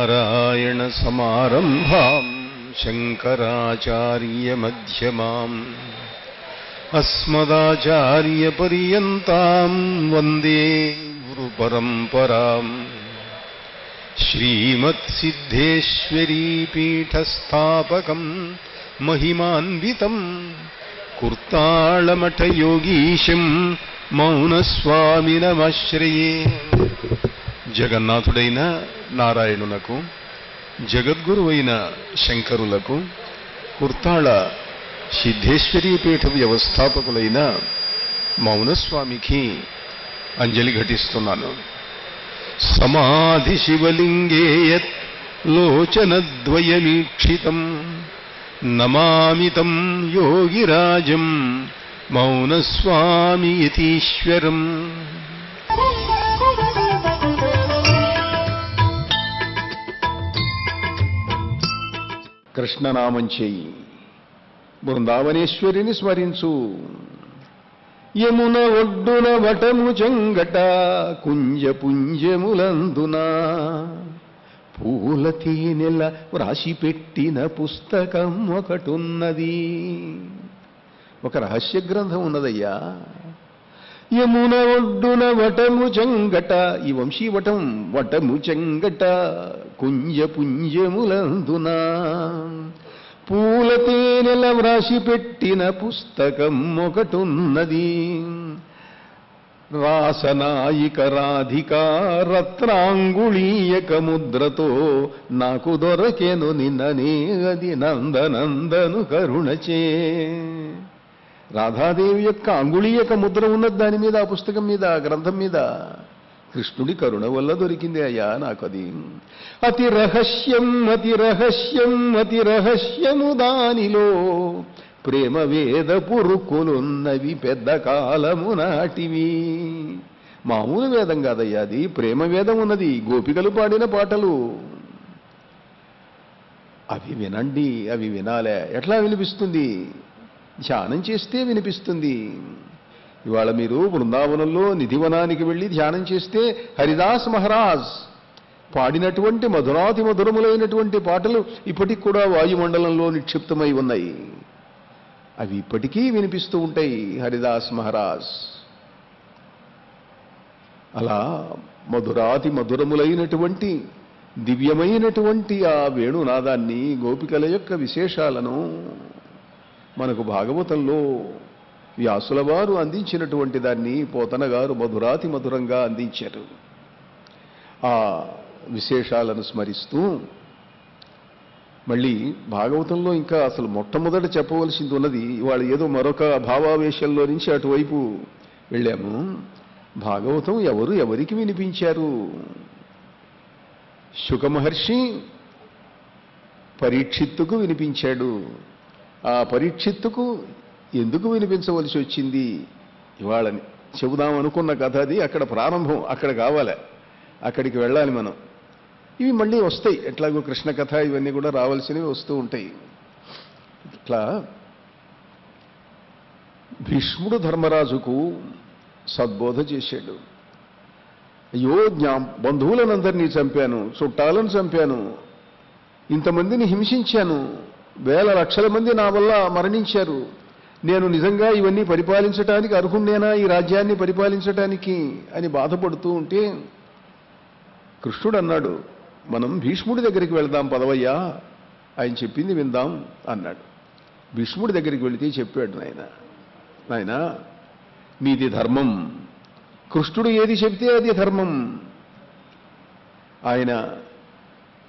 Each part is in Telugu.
नारायणसमारम्भां शङ्कराचार्यमध्यमाम् अस्मदाचार्यपर्यन्तां वन्दे गुरुपरम्पराम् श्रीमत्सिद्धेश्वरीपीठस्थापकं महिमान्वितं कुर्ताळमठयोगीशं मौनस्वामिनमाश्रये। జగన్నాథుడైన నారాయణునకు, జగద్గురువైన శంకరులకు, కుర్తాళ సిద్ధేశ్వరీ పీఠ వ్యవస్థాపకులైన మౌనస్వామికి అంజలి ఘటిస్తున్నాను. సమాధి శివలింగేయత్ లోచనద్వయమీక్షితం నమామితం యోగిరాజం మౌనస్వామి యతీశ్వరం. కృష్ణనామం చేయి, బృందావనేశ్వరిని స్మరించు. యమున ఒడ్డున వటము చెంగట కుంజ పుంజములందున పూల తేనెల వ్రాసి పెట్టిన పుస్తకం ఒకటున్నది. ఒక రహస్య గ్రంథం ఉన్నదయ్యా. యమున ఒడ్డున వటము చెంగట, ఈ వంశీవటం వటము చెంగట కుంజ పుంజములందున పూల తేనెల వ్రాసి పెట్టిన పుస్తకం ఒకటున్నది. రాసనాయిక రాధికా రత్నాంగుళీయక ముద్రతో నాకు దొరకెను నిన్ననే అది నందనందను కరుణచే. రాధాదేవి యొక్క అంగుళీయక ముద్ర ఉన్నది దాని మీద, ఆ పుస్తకం మీద, ఆ గ్రంథం మీద. కృష్ణుడి కరుణ వల్ల దొరికింది అయ్యా నాకు అది. అతి రహస్యం అతి రహస్యం అతి రహస్యము దానిలో, ప్రేమ వేద పురుకులున్నవి పెద్ద కాలము నాటివి. మామూలు వేదం కాదయ్యా అది, ప్రేమ వేదం ఉన్నది. గోపికలు పాడిన పాటలు అవి వినండి, అవి వినాలే. ఎట్లా వినిపిస్తుంది? ధ్యానం చేస్తే వినిపిస్తుంది. ఇవాళ మీరు బృందావనంలో నిధివనానికి వెళ్ళి ధ్యానం చేస్తే హరిదాస్ మహారాజ్ పాడినటువంటి మధురాతి మధురములైనటువంటి పాటలు ఇప్పటికి కూడా వాయుమండలంలో నిక్షిప్తమై ఉన్నాయి. అవి ఇప్పటికీ వినిపిస్తూ ఉంటాయి. హరిదాస్ మహారాజ్ అలా మధురాతి మధురములైనటువంటి దివ్యమైనటువంటి ఆ వేణునాదాన్ని, గోపికల యొక్క విశేషాలను మనకు భాగవతంలో వ్యాసుల వారు అందించినటువంటి దాన్ని పోతన గారు మధురాతి మధురంగా అందించారు. ఆ విశేషాలను స్మరిస్తూ మళ్ళీ భాగవతంలో ఇంకా అసలు మొట్టమొదట చెప్పవలసింది ఉన్నది. ఇవాళ ఏదో మరొక భావావేశంలో నుంచి అటువైపు వెళ్ళాము. భాగవతం ఎవరు ఎవరికి వినిపించారు? శుక మహర్షి పరీక్షిత్తుకు వినిపించాడు. ఆ పరీక్షిత్తుకు ఎందుకు వినిపించవలసి వచ్చింది? ఇవాళ చెబుదాం అనుకున్న కథ అది. అక్కడ ప్రారంభం అక్కడ కావాలి, అక్కడికి వెళ్ళాలి మనం. ఇవి మళ్ళీ వస్తాయి, ఎట్లాగో కృష్ణ కథ ఇవన్నీ కూడా రావాల్సినవి వస్తూ ఉంటాయి. ఇట్లా భీష్ముడు ధర్మరాజుకు సద్బోధ చేశాడు. అయ్యో, బంధువులనందరినీ చంపాను, చుట్టాలను చంపాను, ఇంతమందిని హింసించాను, వేల లక్షల మంది నా వల్ల మరణించారు. నేను నిజంగా ఇవన్నీ పరిపాలించటానికి అర్హుణ్ణేనా, ఈ రాజ్యాన్ని పరిపాలించటానికి అని బాధపడుతూ ఉంటే కృష్ణుడు అన్నాడు, మనం భీష్ముడి దగ్గరికి వెళ్దాం పదవయ్యా, ఆయన చెప్పింది విందాం అన్నాడు. భీష్ముడి దగ్గరికి వెళితే చెప్పాడు, నాయనా మీది ధర్మం, కృష్ణుడు ఏది చెబితే అది ధర్మం. ఆయన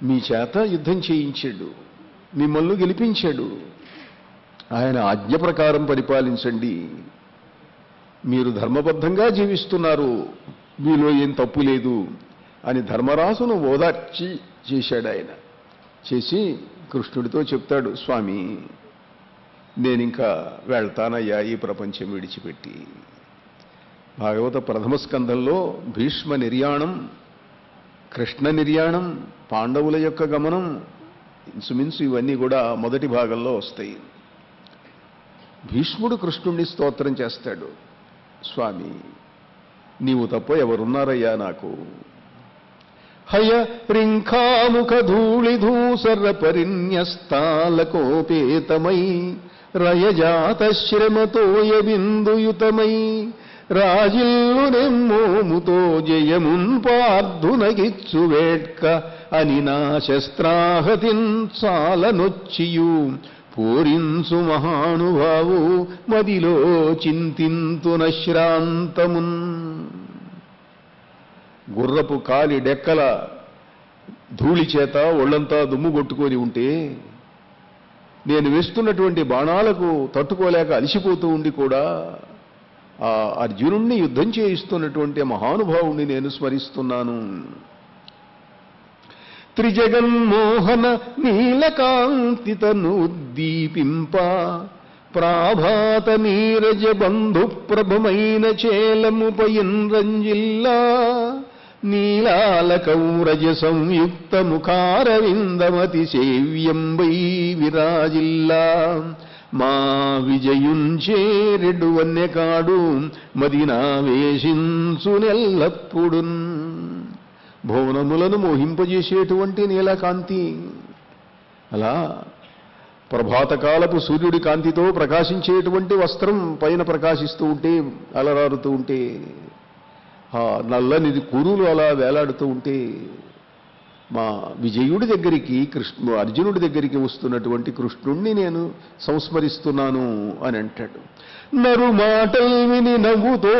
మీ చేత యుద్ధం చేయించాడు, మిమ్మల్ని గెలిపించాడు, ఆయన ఆజ్ఞ ప్రకారం పరిపాలించండి. మీరు ధర్మబద్ధంగా జీవిస్తున్నారు, మీలో ఏం తప్పు లేదు అని ధర్మరాజును ఓదార్చి చేశాడు. ఆయన చేసి కృష్ణుడితో చెప్తాడు, స్వామి నేనింకా వెళ్తానయ్యా ఈ ప్రపంచం విడిచిపెట్టి. భాగవత ప్రథమ స్కంధంలో భీష్మ నిర్యాణం, కృష్ణ నిర్యాణం, పాండవుల యొక్క గమనం, ఇంచుమించు ఇవన్నీ కూడా మొదటి భాగంలో వస్తాయి. భీష్ముడు కృష్ణుణ్ణి స్తోత్రం చేస్తాడు, స్వామి నీవు తప్ప ఎవరున్నారయ్యా నాకు? హయ రింఖాముఖ ధూళిధూసర పరిన్యస్తాలకోపేతమై రయజాత శ్రమతోయ బిందుయుతమై రాజిల్లునెమ్మోముతో జయమున్ పార్థునగిచ్చు వేట్క అని నా శస్త్రాహతిన్ చాలనొచ్చియు పూరించు మహానుభావు మదిలో చింతింతునశ్రాంతమున్. గుర్రపు కాలి డెక్కల ధూళి చేత ఒళ్లంతా దుమ్ము కొట్టుకొని ఉంటే, నేను వేస్తున్నటువంటి బాణాలకు తట్టుకోలేక అలసిపోతూ ఉండి కూడా ఆ అర్జునుణ్ణి యుద్ధం చేయిస్తున్నటువంటి మహానుభావుణ్ణి నేను స్మరిస్తున్నాను. త్రిజగన్మోహన నీలకాంతితనుద్దీపింప ప్రాభాత నీరజ బంధు ప్రభమైన చేలముపయిన్ రంజిల్లా నీలాలకౌరజ సంయుక్త ముఖారవిందమతి సేవ్యంబై విరాజిల్లా మా విజయుంచేరెడు వన్యకాడు మదినావేశించునెల్లప్పుడున్. భువనములను మోహింపజేసేటువంటి నీలకాంతి అలా ప్రభాతకాలపు సూర్యుడి కాంతితో ప్రకాశించేటువంటి వస్త్రం పైన ప్రకాశిస్తూ ఉంటే, అలరారుతూ ఉంటే, నల్లని కురులు అలా వేలాడుతూ ఉంటే, మా విజయుడి దగ్గరికి అర్జునుడి దగ్గరికి వస్తున్నటువంటి కృష్ణుణ్ణి నేను సంస్మరిస్తున్నాను అని అంటాడు. నరు మాటల్ విని నవ్వుతో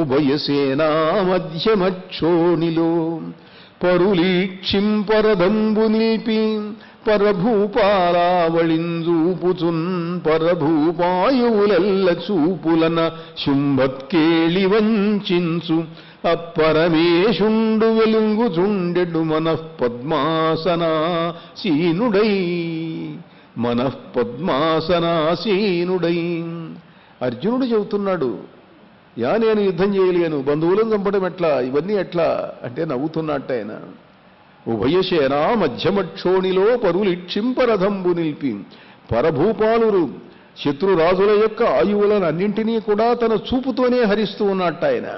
ఉభయసేనా మధ్యమక్షోణిలో పరులీక్షింపరదంబు నిల్పి పరభూపాలావళింజూపుచున్ పరభూపాయువులెల్ల చూపులన శుంభత్కేళి వంచించు అప్పరమేశుండు వెలుంగుచుండెడు మనఃపద్మాసనాసీనుడై. అర్జునుడు చెబుతున్నాడు, నేను యుద్ధం చేయలేను, బంధువులను చంపడం ఎట్లా, ఇవన్నీ ఎట్లా అంటే నవ్వుతున్నట్ట ఆయన. ఉభయసేనా మధ్యమక్షోణిలో పరులిక్షింపరథంబు నిలిపి పరభూపాలురు శత్రురాజుల యొక్క ఆయువులను అన్నింటినీ కూడా తన చూపుతోనే హరిస్తూ ఉన్నట్ట ఆయన.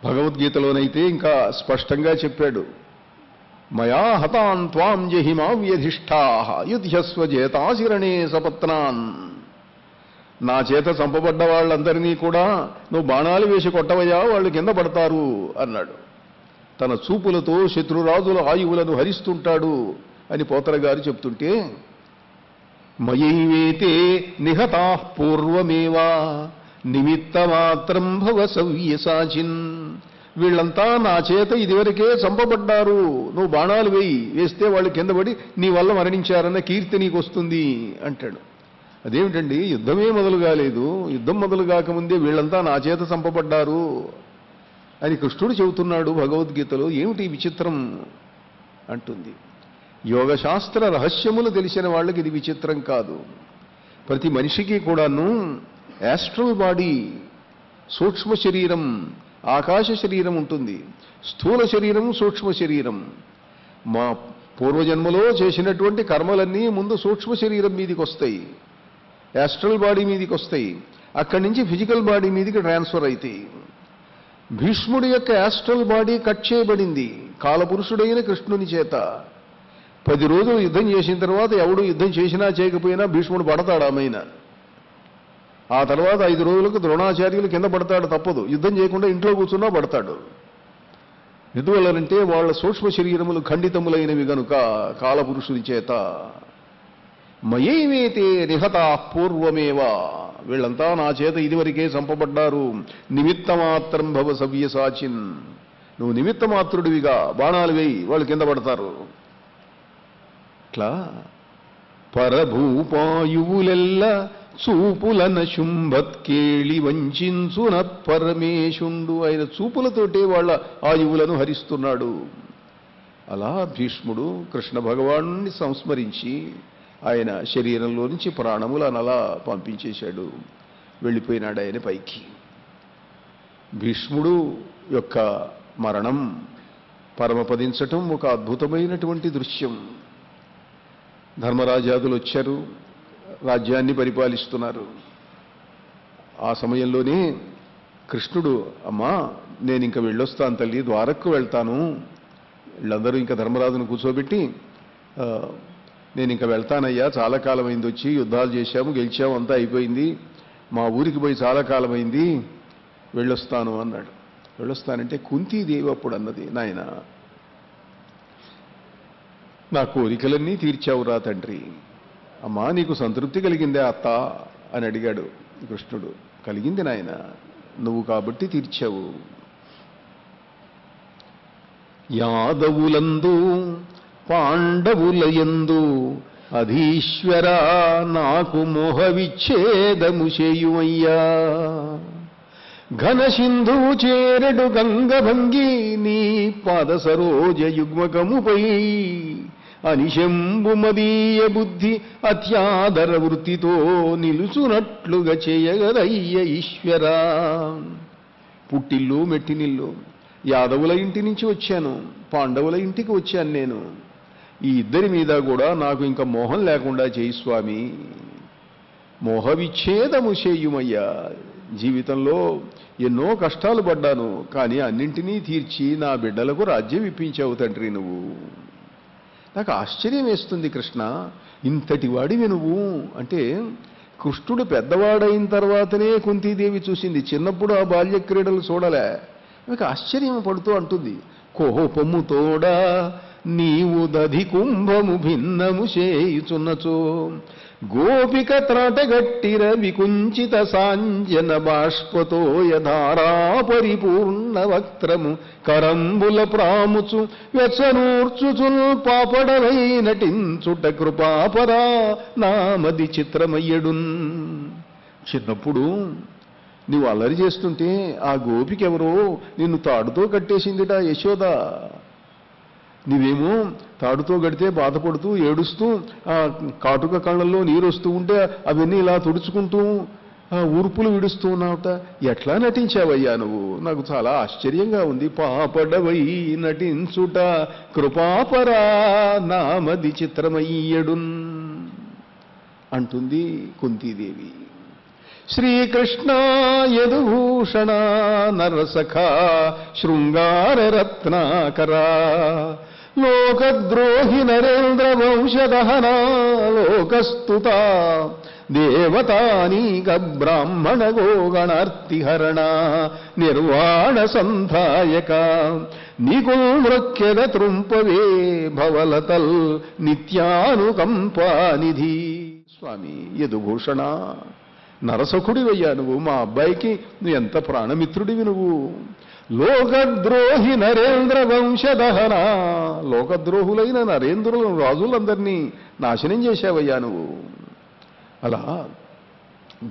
భగవద్గీతలోనైతే ఇంకా స్పష్టంగా చెప్పాడు, మయా హతాన్ త్వాం జహిమా వ్యధిష్ఠాః యుధ్యస్వ జేతాశిరణే సపత్నాన్. నా చేత చంపబడ్డ వాళ్ళందరినీ కూడా నువ్వు బాణాలు వేసి కొట్టవయ్యా, వాళ్ళు కింద పడతారు అన్నాడు. తన చూపులతో శత్రురాజుల ఆయువులను హరిస్తుంటాడు అని పోతర గారు చెప్తుంటే, మయైవేతే నిహతాః పూర్వమేవా నిమిత్తమాత్రం భవ సవ్యసాచిన్. వీళ్ళంతా నా చేత ఇదివరకే చంపబడ్డారు, నువ్వు బాణాలు వేస్తే వాళ్ళు కింద పడి నీ వల్ల మరణించారన్న కీర్తి నీకు వస్తుంది అంటాడు. అదేమిటండి, యుద్ధమే మొదలు కాలేదు, యుద్ధం మొదలు కాకముందే వీళ్ళంతా నా చేత చంపబడ్డారు అని కృష్ణుడు చెబుతున్నాడు భగవద్గీతలో. ఏమిటి విచిత్రం అంటుంది. యోగశాస్త్ర రహస్యములు తెలిసిన వాళ్ళకి ఇది విచిత్రం కాదు. ప్రతి మనిషికి కూడాను యాస్ట్రల్ బాడీ, సూక్ష్మ శరీరం, ఆకాశ శరీరం ఉంటుంది. స్థూల శరీరం, సూక్ష్మ శరీరం. మా పూర్వజన్మలో చేసినటువంటి కర్మలన్నీ ముందు సూక్ష్మ శరీరం మీదికి వస్తాయి, యాస్ట్రల్ బాడీ మీదికి వస్తాయి, అక్కడి నుంచి ఫిజికల్ బాడీ మీదికి ట్రాన్స్ఫర్ అవుతాయి. భీష్ముడి యొక్క యాస్ట్రల్ బాడీ కట్ చేయబడింది కాలపురుషుడైన కృష్ణుని చేత. 10 రోజులు యుద్ధం చేసిన తర్వాత ఎవడు యుద్ధం చేసినా చేయకపోయినా భీష్ముడు పడతాడు ఆమెన. ఆ తర్వాత 5 రోజులకు ద్రోణాచార్యులు కింద పడతాడు, తప్పదు. యుద్ధం చేయకుండా ఇంట్లో కూర్చున్నా పడతాడు. ఎందువల్లనంటే వాళ్ళ సూక్ష్మ శరీరములు ఖండితములైనవి గనుక కాలపురుషుని చేత. మయైవేతే నిహతా పూర్వమేవా, వీళ్ళంతా నా చేత ఇదివరకే చంపబడ్డారు. నిమిత్తమాత్రం భవ సవ్యసాచిన్, నువ్వు నిమిత్తమాత్రుడివిగా బాణాలు వేయి, వాళ్ళు కింద పడతారు. ఇట్లా పరభూపాయువులెల్ల చూపులన శుంభత్కేళి వంచించున పరమేశుండు. ఆయన చూపులతోటే వాళ్ళ ఆయువులను హరిస్తున్నాడు. అలా భీష్ముడు కృష్ణ భగవానుని సంస్మరించి ఆయన శరీరంలో నుంచి ప్రాణములను అలా పంపించేశాడు, వెళ్ళిపోయినాడు ఆయన పైకి. భీష్ముడు యొక్క మరణం పరమపదించటం ఒక అద్భుతమైనటువంటి దృశ్యం. ధర్మరాజాదులు వచ్చారు, రాజ్యాన్ని పరిపాలిస్తున్నారు. ఆ సమయంలోనే కృష్ణుడు, అమ్మా నేను ఇంక వెళ్ళొస్తాను తల్లి, ద్వారకకు వెళ్తాను. వీళ్ళందరూ ఇంకా ధర్మరాజును కూర్చోబెట్టి, నేను ఇంకా వెళ్తానయ్యా, చాలా కాలం అయింది వచ్చి, యుద్ధాలు చేశాము, గెలిచాము, అంతా అయిపోయింది, మా ఊరికి పోయి చాలా కాలం అయింది, వెళ్ళొస్తాను అన్నాడు. వెళ్ళొస్తానంటే కుంతీదేవి అప్పుడు అన్నది, నాయన నా కోరికలన్నీ తీర్చావురా తండ్రి, అమ్మా నీకు సంతృప్తి కలిగిందే అత్త అని అడిగాడు కృష్ణుడు. కలిగింది నాయన, నువ్వు కాబట్టి తీర్చావు. యాదవులందు పాండవులయందు అధీశ్వరా నాకు మోహ విచ్ఛేదము చేయుమయ్యా. ఘనసింధువు చేరెడు గంగభంగి నీ పాద సరోజ యుగ్మకముపై అనిశంబు మదీయ బుద్ధి అత్యాదర వృత్తితో నిలుచునట్లుగా చేయగదయ్య ఈశ్వరా. పుట్టిల్లు మెట్టినిల్లు యాదవుల ఇంటి నుంచి వచ్చాను, పాండవుల ఇంటికి వచ్చాను నేను. ఈ ఇద్దరి మీద కూడా నాకు ఇంకా మోహం లేకుండా చేయి స్వామి, మోహ విచ్ఛేదము చేయుమయ్యా. జీవితంలో ఎన్నో కష్టాలు పడ్డాను, కానీ అన్నింటినీ తీర్చి నా బిడ్డలకు రాజ్యం ఇప్పించావు తండ్రి నువ్వు. నాకు ఆశ్చర్యం వేస్తుంది కృష్ణ, ఇంతటి వాడివి నువ్వు అంటే. కృష్ణుడు పెద్దవాడైన తర్వాతనే కుంతీదేవి చూసింది, చిన్నప్పుడు ఆ బాల్య క్రీడలు చూడలే. ఆమెకు ఆశ్చర్యం పడుతూ అంటుంది, కోపముతోడా నీవు దధి కుంభము భిన్నము చేయుచున్నచో గోపిక త్రాటగట్టిర వికుంచిత సాంజన బాష్పతో యధారా పరిపూర్ణ వక్త్రము కరంబుల ప్రాముచు వెచ్చనూర్చుచుల్ పాపడవై నటించుట కృపాపరా నామది చిత్రమయ్యడున్. చిన్నప్పుడు నువ్వు అల్లరి చేస్తుంటే ఆ గోపికెవరో నిన్ను తాడుతో కట్టేసిందిట యశోద. నువ్వేమో తాడుతో గడితే బాధపడుతూ ఏడుస్తూ ఆ కాటుక కళ్ళల్లో నీరు వస్తూ ఉంటే అవన్నీ ఇలా తుడుచుకుంటూ ఊర్పులు విడుస్తూ ఉన్నావుట. ఎట్లా నటించావయ్యా నువ్వు? నాకు చాలా ఆశ్చర్యంగా ఉంది. పాపడవై నటించుట కృపాపరా నామది చిత్రమయ్యడున్ అంటుంది కుంతీదేవి. శ్రీకృష్ణ యదుభూషణ నరసఖా శృంగార రత్నాకరా లోకద్రోహి నరేంద్ర వంశదహనా లోకస్తుత దేవతానీక బ్రాహ్మణ గోగణార్తిహరణ నిర్వాణ సంధాయక నీకు మృక్యద త్రుంపవే భవలతల్ నిత్యానుకంపానిధి. స్వామి యదుభూషణ నరసఖుడివయ్యా నువ్వు, మా అబ్బాయికి నువ్వు ఎంత ప్రాణమిత్రుడివి నువ్వు. లోకద్రోహి నరేంద్ర వంశదహన లోకద్రోహులైన నరేంద్రుల రాజులందరినీ నాశనం చేశావయ్యా నువ్వు. అలా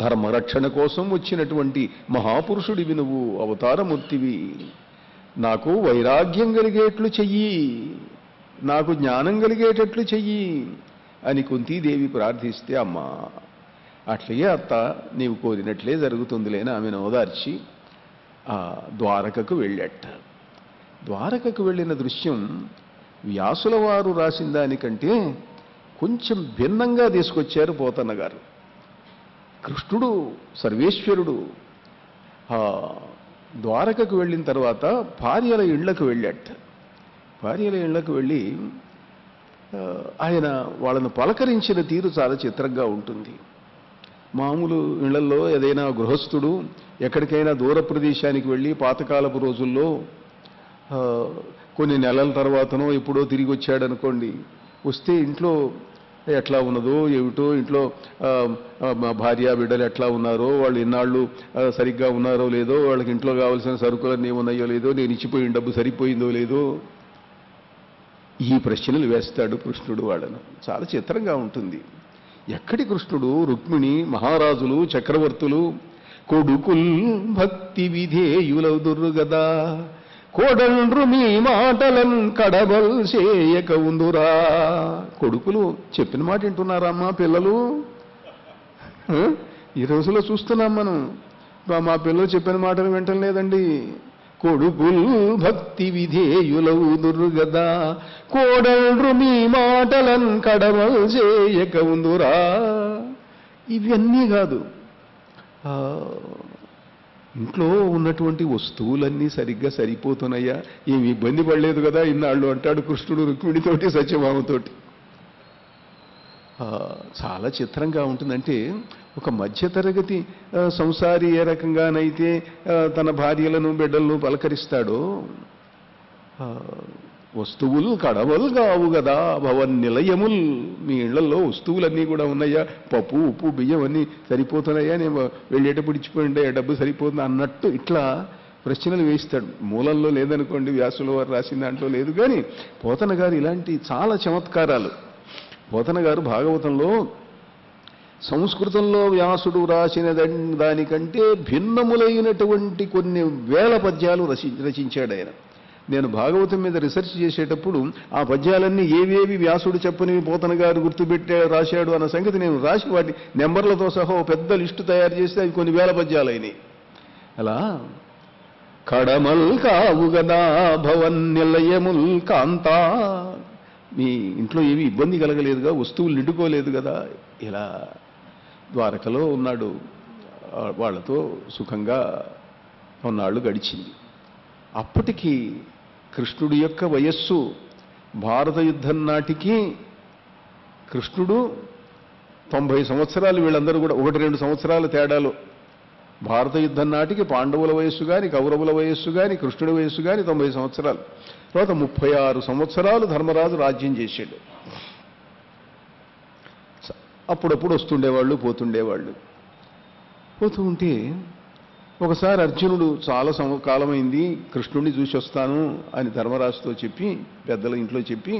ధర్మరక్షణ కోసం వచ్చినటువంటి మహాపురుషుడివి నువ్వు, అవతారమూర్తివి. నాకు వైరాగ్యం కలిగేట్లు చెయ్యి, నాకు జ్ఞానం కలిగేటట్లు చెయ్యి అని కుంతీదేవి ప్రార్థిస్తే, అమ్మా అట్లగే అత్త నీవు కోరినట్లే జరుగుతుందిలేని ఆమెను ఓదార్చి ఆ ద్వారకకు వెళ్ళాట. ద్వారకకు వెళ్ళిన దృశ్యం వ్యాసుల వారు రాసిన దానికంటే కొంచెం భిన్నంగా తీసుకొచ్చారు పోతన్న గారు. కృష్ణుడు సర్వేశ్వరుడు ద్వారకకు వెళ్ళిన తర్వాత భార్యల ఇళ్లకు వెళ్ళాట. భార్యల ఇళ్లకు వెళ్ళి ఆయన వాళ్ళను పలకరించిన తీరు చాలా చిత్రంగా ఉంటుంది. మామూలు ఇళ్లలో ఏదైనా గృహస్థుడు ఎక్కడికైనా దూర ప్రదేశానికి వెళ్ళి పాతకాలపు రోజుల్లో కొన్ని నెలల తర్వాతనో ఎప్పుడో తిరిగి వచ్చాడనుకోండి, వస్తే ఇంట్లో ఎట్లా ఉన్నదో ఏమిటో, ఇంట్లో మా భార్య బిడ్డలు ఎట్లా ఉన్నారో, వాళ్ళు ఇన్నాళ్ళు సరిగ్గా ఉన్నారో లేదో, వాళ్ళకి ఇంట్లో కావాల్సిన సరుకులన్నీ ఏమున్నాయో లేదో, నేను ఇచ్చిపోయిన డబ్బు సరిపోయిందో లేదో, ఈ ప్రశ్నలు వేస్తాడు కృష్ణుడు వాళ్ళను. చాలా చిత్రంగా ఉంటుంది. ఎక్కడి కృష్ణుడు? రుక్మిణి, మహారాజులు, చక్రవర్తులు కొడుకుల్ భక్తి విధేయులదురు గదా, కోడండ్రు మీ మాటలను కడబల్ చేయక ఉందురా. కొడుకులు చెప్పిన మాట వింటున్నారమ్మా పిల్లలు? ఈ రోజులో చూస్తున్నాం మనం, మా పిల్లలు చెప్పిన మాటలు వింటం లేదండి. కొడుకుల్ భక్తి విధేయులవుదురు గదా, కోడండ్రు మీ మాటలను కడబల్ చేయక ఉందురా. ఇవన్నీ కాదు, ఇంట్లో ఉన్నటువంటి వస్తువులన్నీ సరిగ్గా సరిపోతున్నాయా, ఏమి ఇబ్బంది పడలేదు కదా ఇన్నాళ్ళు అంటాడు కృష్ణుడు రుక్మిణితోటి సత్యభామతోటి. చాలా చిత్రంగా ఉంటుందంటే ఒక మధ్యతరగతి సంసారి ఏ రకంగానైతే తన భార్యలను బిడ్డలను పలకరిస్తాడో, వస్తువులు కడవలు కావు కదా భవన్ నిలయముల్, మీ ఇళ్లలో వస్తువులన్నీ కూడా ఉన్నాయా, పప్పు ఉప్పు బియ్యం అన్నీ సరిపోతున్నాయా, నేను వెళ్ళేటప్పుడు ఇచ్చిపోయిండే డబ్బు సరిపోతుంది అన్నట్టు ఇట్లా ప్రశ్నలు వేయిస్తాడు. మూలంలో లేదనుకోండి, వ్యాసుల వారు రాసిన దాంట్లో లేదు, కానీ పోతన గారు ఇలాంటి చాలా చమత్కారాలు. పోతన గారు భాగవతంలో సంస్కృతంలో వ్యాసుడు రాసిన దానికంటే భిన్నములైనటువంటి కొన్ని వేల పద్యాలు రచించాడు ఆయన. నేను భాగవతం మీద రీసెర్చ్ చేసేటప్పుడు ఆ పద్యాలన్నీ ఏవేవి వ్యాసుడు చెప్పనివి పోతన గారు రాశాడు అన్న సంగతి నేను రాసి వాటి నెంబర్లతో సహా ఒక పెద్ద లిస్టు తయారు చేస్తే అవి కొన్ని వేల పద్యాలు అయినాయి. అలా కడమల్ కావు గదా భవన్ నిలయముల్ కాంతా, మీ ఇంట్లో ఏవి ఇబ్బంది కలగలేదుగా, వస్తువులు నిండుకోలేదు కదా. ఇలా ద్వారకలో ఉన్నాడు, వాళ్ళతో సుఖంగా కొన్నాళ్ళు గడిచింది. అప్పటికి కృష్ణుడి యొక్క వయస్సు భారత యుద్ధం నాటికి కృష్ణుడు 90 సంవత్సరాలు, వీళ్ళందరూ కూడా 1-2 సంవత్సరాల తేడాలు. భారత యుద్ధం నాటికి పాండవుల వయస్సు కానీ కౌరవుల వయస్సు కానీ కృష్ణుడి వయస్సు కానీ 90 సంవత్సరాలు. తర్వాత 36 సంవత్సరాలు ధర్మరాజు రాజ్యం చేశాడు. అప్పుడప్పుడు వస్తుండేవాళ్ళు పోతుండేవాళ్ళు. పోతూ ఉంటే ఒకసారి అర్జునుడు చాలా కాలమైంది కృష్ణుడిని చూసి వస్తాను అని ధర్మరాజుతో చెప్పి, పెద్దల ఇంట్లో చెప్పి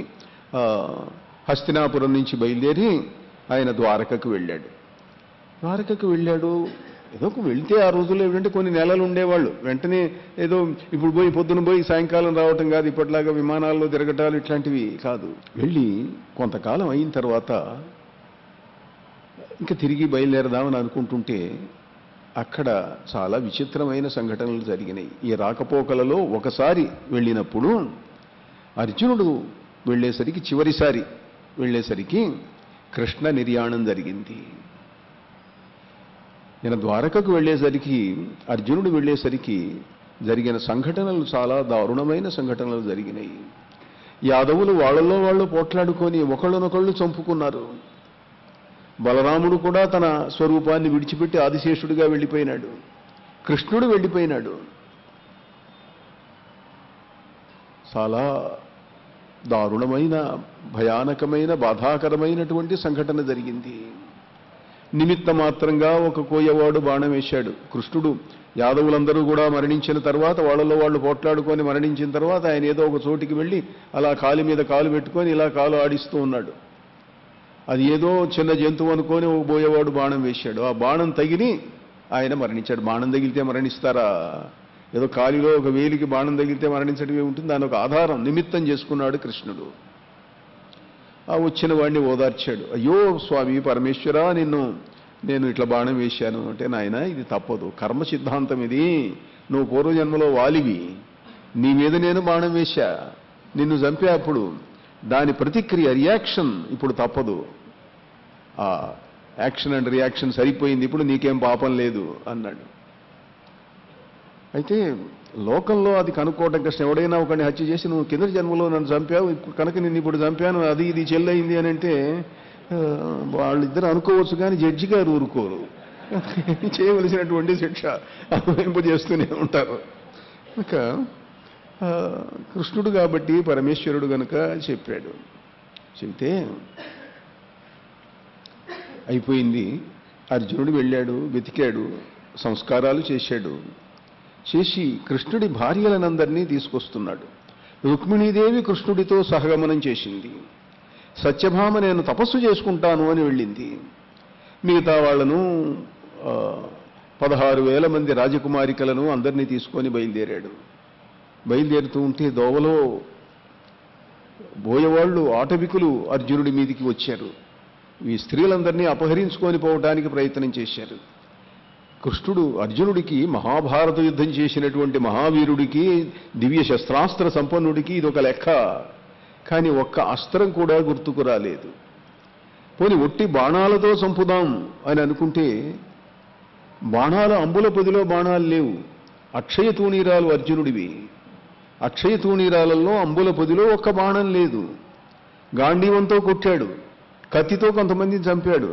హస్తినాపురం నుంచి బయలుదేరి ఆయన ద్వారకకు వెళ్ళాడు. ద్వారకకు వెళ్ళాడు. ఏదో వెళ్తే ఆ రోజుల్లో ఏంటంటే కొన్ని నెలలు ఉండేవాళ్ళు, వెంటనే ఏదో ఇప్పుడు పోయి పొద్దున పోయి సాయంకాలం రావటం కాదు, ఇప్పటిలాగా విమానాల్లో తిరగటాలు ఇట్లాంటివి కాదు. వెళ్ళి కొంతకాలం అయిన తర్వాత ఇంకా తిరిగి బయలుదేరదామని అనుకుంటుంటే అక్కడ చాలా విచిత్రమైన సంఘటనలు జరిగినాయి. ఈ రాకపోకలలో ఒకసారి వెళ్ళినప్పుడు అర్జునుడు వెళ్ళేసరికి, చివరిసారి వెళ్ళేసరికి కృష్ణ నిర్యాణం జరిగింది. ఈయన ద్వారకకు వెళ్ళేసరికి, అర్జునుడు వెళ్ళేసరికి జరిగిన సంఘటనలు చాలా దారుణమైన సంఘటనలు జరిగినాయి. యాదవులు వాళ్ళలో వాళ్ళు పోట్లాడుకొని ఒకళ్ళనొకళ్ళు చంపుకున్నారు. బలరాముడు కూడా తన స్వరూపాన్ని విడిచిపెట్టి ఆదిశేషుడిగా వెళ్ళిపోయినాడు. కృష్ణుడు వెళ్ళిపోయినాడు. చాలా దారుణమైన భయానకమైన బాధాకరమైనటువంటి సంఘటన జరిగింది. నిమిత్త మాత్రంగా ఒక కోయవాడు బాణం వేశాడు. కృష్ణుడు యాదవులందరూ కూడా మరణించిన తర్వాత, వాళ్ళలో వాళ్ళు పోట్లాడుకొని మరణించిన తర్వాత ఆయన ఏదో ఒక చోటికి వెళ్ళి అలా కాలి మీద కాలు పెట్టుకొని ఇలా కాలు ఆడిస్తూ ఉన్నాడు. అది ఏదో చిన్న జంతువు అనుకొని ఒక బోయేవాడు బాణం వేశాడు. ఆ బాణం తగిలి ఆయన మరణించాడు. బాణం తగిలితే మరణిస్తారా? ఏదో కాలిలో ఒక వేలికి బాణం తగిలితే మరణించడమే ఉంటుంది. దాని ఒక ఆధారం నిమిత్తం చేసుకున్నాడు కృష్ణుడు. ఆ వచ్చిన వాడిని ఓదార్చాడు. అయ్యో స్వామి పరమేశ్వర, నేను ఇట్లా బాణం వేశాను అంటే, నాయన ఇది తప్పదు, కర్మ సిద్ధాంతం ఇది, నువ్వు పూర్వజన్మలో వాలివి, నీ మీద నేను బాణం వేశా, నిన్ను చంపే అప్పుడు దాని ప్రతిక్రియ రియాక్షన్ ఇప్పుడు తప్పదు, ఆ యాక్షన్ అండ్ రియాక్షన్ సరిపోయింది, ఇప్పుడు నీకేం పాపం లేదు అన్నాడు. అయితే లోకంలో అది కనుక్కోవడం కష్టం. ఎవడైనా ఒకరిని హత్య చేసి నువ్వు కింద జన్మలో నన్ను చంపావు కనుక నేను ఇప్పుడు చంపాను, అది ఇది చెల్లయింది అని అంటే వాళ్ళిద్దరు అనుకోవచ్చు, కానీ జడ్జి గారు ఊరుకోరు. చేయవలసినటువంటి శిక్ష అనుభవింపజేస్తూనే ఉంటారు. కనుక కృష్ణుడు కాబట్టి పరమేశ్వరుడు గనుక చెప్పాడు. చెబితే అయిపోయింది. అర్జునుడు వెళ్ళాడు, వెతికాడు, సంస్కారాలు చేశాడు. చేసి కృష్ణుడి భార్యలనందరినీ తీసుకొస్తున్నాడు. రుక్మిణీదేవి కృష్ణుడితో సహగమనం చేసింది. సత్యభామ నేను తపస్సు చేసుకుంటాను అని వెళ్ళింది. మిగతా వాళ్లను 16,000 మంది రాజకుమారికలను అందరినీ తీసుకొని బయలుదేరాడు. బయలుదేరుతూ ఉంటే దోవలో బోయవాళ్ళు ఆటవికులు అర్జునుడి మీదికి వచ్చారు. ఈ స్త్రీలందరినీ అపహరించుకొని పోవడానికి ప్రయత్నం చేశారు. కృష్ణుడు అర్జునుడికి మహాభారత యుద్ధం చేసినటువంటి మహావీరుడికి, దివ్య శస్త్రాస్త్ర సంపన్నుడికి ఇదొక లెక్క. కానీ ఒక్క అస్త్రం కూడా గుర్తుకు రాలేదు. పోని ఒట్టి బాణాలతో చంపుదాం అని అనుకుంటే బాణాలు అంబుల పొదిలో బాణాలు లేవు. అక్షయ తూణీరాలు అర్జునుడివి. అక్షయ తూణీరాలలో అంబుల పొదిలో ఒక్క బాణం లేదు. గాంధీవంతో కొట్టాడు, కత్తితో కొంతమందిని చంపాడు,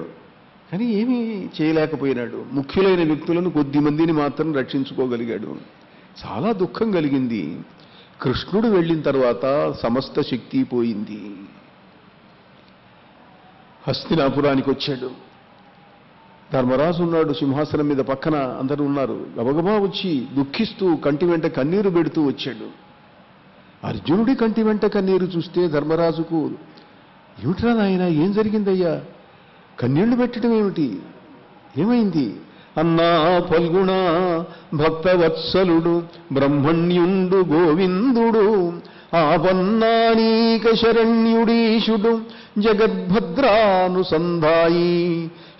కానీ ఏమీ చేయలేకపోయినాడు. ముఖ్యులైన వ్యక్తులను కొద్ది మందిని మాత్రం రక్షించుకోగలిగాడు. చాలా దుఃఖం కలిగింది. కృష్ణుడు వెళ్ళిన తర్వాత సమస్త శక్తి పోయింది. హస్తినాపురానికి వచ్చాడు. ధర్మరాజు ఉన్నాడు సింహాసనం మీద, పక్కన అందరూ ఉన్నారు. గబగబా వచ్చి దుఃఖిస్తూ కంటి వెంట కన్నీరు పెడుతూ వచ్చాడు. అర్జునుడి కంటి వెంట కన్నీరు చూస్తే ధర్మరాజుకు, ఏమిట్రా నాయన, ఏం జరిగిందయ్యా, కన్నీళ్లు పెట్టడం ఏమిటి, ఏమైంది? అన్నా ఫల్గుణ భక్తవత్సలుడు బ్రహ్మణ్యుండు గోవిందుడు ఆపన్నానీక శరణ్యుడీశుడు జగద్భద్రానుసంధాయి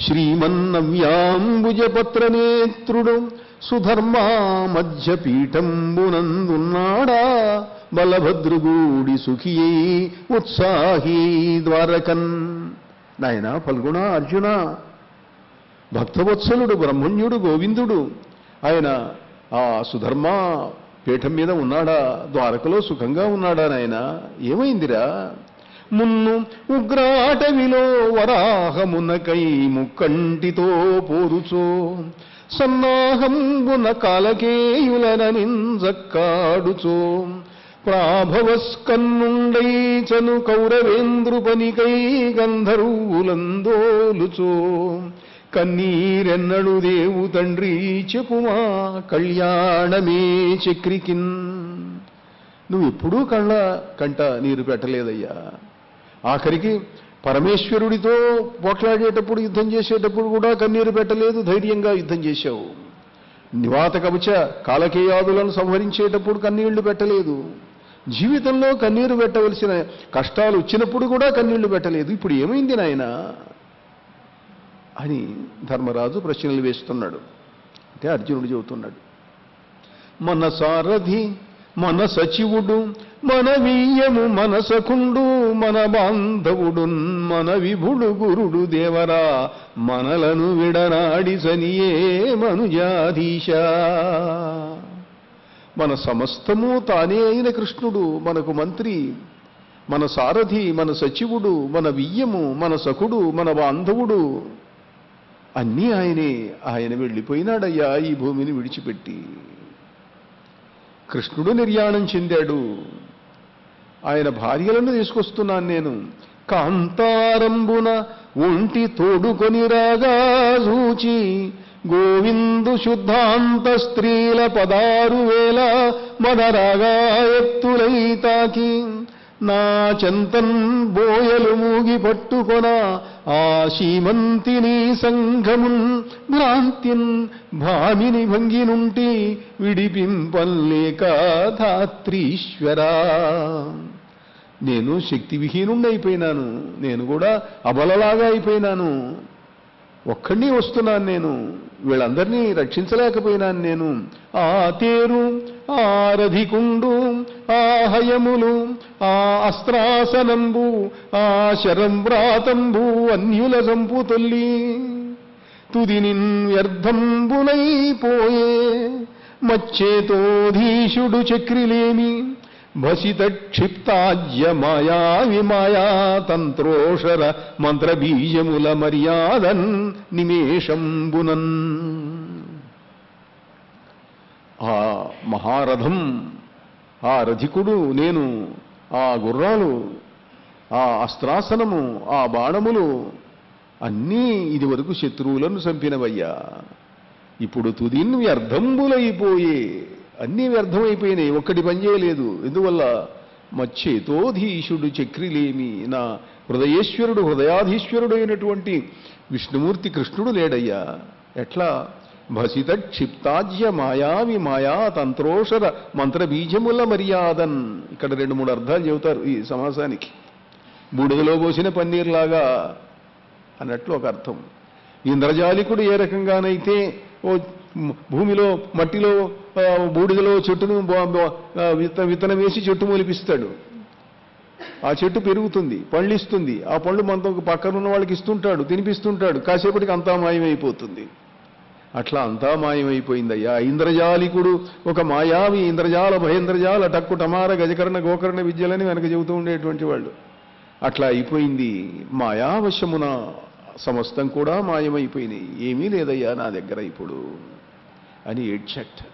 శ్రీమన్నవ్యాంబుజపత్రనేత్రుడు సుధర్మా మధ్యపీఠంబునందున్నాడా బలభద్రుగుడి సుఖియై ఉత్సాహీ ద్వారకన్. నాయన ఫల్గుణ, అర్జున, భక్తవత్సలుడు బ్రహ్మణ్యుడు గోవిందుడు ఆయన ఆ సుధర్మా పీఠం మీద ఉన్నాడా, ద్వారకలో సుఖంగా ఉన్నాడా నాయన, ఏమైందిరా? మున్ను ఉగ్రాటవిలో వరాహమునకై ముక్కంటితో పోరుచో సన్నాహంబున కాలకేయులననింజక్కాడుచో ప్రాభవస్కన్నుండై చను కౌరవేంద్రుపనికై గంధర్వులందోలుచో కన్నీరెన్నడు దేవు తండ్రి చెప్పుమా కళ్యాణమే చక్రికిన్. నువ్వు ఎప్పుడూ కంట నీరు పెట్టలేదయ్యా. ఆఖరికి పరమేశ్వరుడితో పోట్లాడేటప్పుడు, యుద్ధం చేసేటప్పుడు కూడా కన్నీరు పెట్టలేదు, ధైర్యంగా యుద్ధం చేశావు. నివాత కవచ కాలకేయాదులను సంహరించేటప్పుడు కన్నీళ్లు పెట్టలేదు. జీవితంలో కన్నీరు పెట్టవలసిన కష్టాలు వచ్చినప్పుడు కూడా కన్నీళ్లు పెట్టలేదు. ఇప్పుడు ఏమైంది నాయన అని ధర్మరాజు ప్రశ్నలు వేస్తున్నాడు. అంటే అర్జునుడు చెబుతున్నాడు, మన సారథి మన సచివుడు మన వీయము మన సఖుండు మన బాంధవుడు మన విభుడు గురుడు దేవరా మనలను విడనాడి సనియే మనుజాధీశ. మన సమస్తము తానే అయిన కృష్ణుడు మనకు మంత్రి, మన సారథి, మన సచివుడు, మన వియ్యము, మన సఖుడు, మన బాంధవుడు, అన్నీ ఆయనే. ఆయన వెళ్ళిపోయినాడయ్యా ఈ భూమిని విడిచిపెట్టి. కృష్ణుడు నిర్యాణం చెందాడు. ఆయన భార్యలను తీసుకొస్తున్నాను నేను. కాంతారంబున ఒంటి తోడుకొని రాగా చూచి గోవిందు శుద్ధాంత స్త్రీల 16,000 మదరాగా ఎత్తులై తాకి నా చెంతన్ బోయలు మూగి పట్టుకొన ఆ శీమంతిని సంఘమున్ భ్రాంతిన్ భామిని భంగినుంటి విడిపింపల్లేక ధాత్రీశ్వరా. నేను శక్తి విహీనుండైపోయినాను, నేను కూడా అబలలాగా అయిపోయినాను. ఒక్కడిని వస్తున్నాను నేను, వీళ్ళందరినీ రక్షించలేకపోయినాను నేను. ఆ తేరు ఆ రధికుండు ఆ హయములు ఆ అస్త్రాసనంబు ఆ శరంవ్రాతంబు అన్యుల సంపు తొల్లి తుదినిన్ వ్యర్థంబునైపోయే మచ్చేతోధీశుడు చక్రిలేమి భసిత క్షిప్తాజ్య మాయా విమాయా తంత్రోషర మంత్రబీజముల మర్యాదన్ నిమేషంబునన్. ఆ మహారథం, ఆ రధికుడు నేను, ఆ గుర్రాలు, ఆ అస్త్రాసనము, ఆ బాణములు అన్నీ ఇదివరకు శత్రువులను చంపినవయ్యా. ఇప్పుడు తుదిన్ వ్యర్థంబులైపోయే, అన్నీ వ్యర్థమైపోయినాయి, ఒక్కటి పనిచేయలేదు. ఎందువల్ల? మచ్చేతోధీశుడు చక్రిలేమి, నా హృదయేశ్వరుడు హృదయాధీశ్వరుడు అయినటువంటి విష్ణుమూర్తి కృష్ణుడు లేడయ్యా. ఎట్లా? భసిత క్షిప్తాజ్య మాయావి మాయా తంత్రోషర మంత్రబీజముల మర్యాదన్. ఇక్కడ 2-3 అర్థాలు చెబుతారు ఈ సమాసానికి. బూడిదలో పోసిన పన్నీర్లాగా అన్నట్లు ఒక అర్థం. ఇంద్రజాలికుడు ఏ రకంగానైతే ఓ భూమిలో మట్టిలో బూడిదలో చెట్టును విత్తనం వేసి చెట్టు మొలిపిస్తాడు, ఆ చెట్టు పెరుగుతుంది, పళ్ళు ఇస్తుంది, ఆ పళ్ళు మనతో పక్కన ఉన్న వాళ్ళకి ఇస్తుంటాడు, తినిపిస్తుంటాడు, కాసేపటికి అంతా మాయమైపోతుంది. అట్లా అంతా మాయమైపోయిందయ్యా. ఇంద్రజాలికుడు ఒక మాయావి, ఇంద్రజాల భయేంద్రజాల టక్కు టమార గజకర్ణ గోకర్ణ విద్యలని వెనక చెబుతూ ఉండేటువంటి వాళ్ళు. అట్లా అయిపోయింది. మాయావశమున సమస్తం కూడా మాయమైపోయినాయి. ఏమీ లేదయ్యా నా దగ్గర ఇప్పుడు అని ఏడ్చట్.